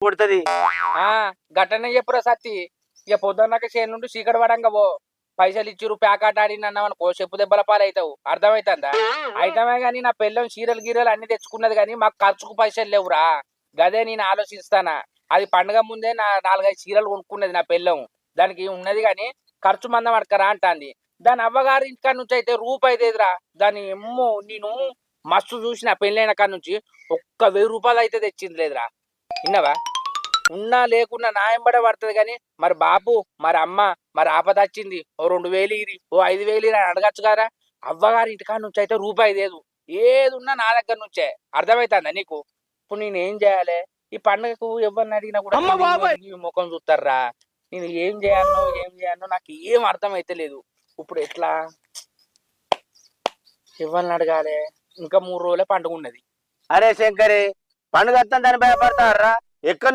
కొడుతుంది. గట్టనే చెప్పురా సత్తి. ఇక పొద్దున్నాక చేను నుండి చీకటి పడంగా పో. పైసలు ఇచ్చిరు ప్యాకాట ఆడినన్నావనుకో చెప్పు దెబ్బల పాలవుతావు. అర్థమైతుందా? అయితమే గాని నా పెళ్ళం చీరలు గీరలు అన్ని తెచ్చుకున్నది కానీ మాకు ఖర్చుకు పైసలు లేవురా. గదే నేను ఆలోచిస్తానా. అది పండుగ ముందే 4-5 చీరలు కొనుక్కున్నది నా పెళ్ళం. దానికి ఉన్నది కానీ ఖర్చు మందం అడకరా అంటాంది. దాని అవ్వగారి ఇంటికాడ నుంచి అయితే రూపాయి లేదురా. దాని ఎమ్మో నేను మస్తు చూసిన పెళ్ళైన కాడ నుంచి ఒక్క 1000 రూపాయలు అయితే తెచ్చింది లేదురా. విన్నావా? ఉన్నా లేకున్నా నా ఎంబడే పడుతుంది కానీ మరి బాపు మరి అమ్మ మరి ఆపద వచ్చింది ఓ 2000 ఇరి ఓ 5000 ఇరి అని అడగచ్చు కదా. అవ్వగారి ఇంటికాడ నుంచి అయితే రూపాయి లేదు. ఏది ఉన్నా నా దగ్గర నుంచే. అర్థమవుతుందా నీకు? ఇప్పుడు నేను ఏం చేయాలి? ఈ పండుగకు ఎవరిని అడిగినా కూడా ముఖం చూస్తారా. నేను ఏం చేయాలనో నాకు ఏం అర్థమైతే లేదు. ఇప్పుడు ఎట్లా ఎవరిని అడగాలి? ఇంకా 3 రోజులే పండుగ ఉన్నది. అరే శంకరి, పండుగ దాన్ని భయపడతారా? ఎక్కడ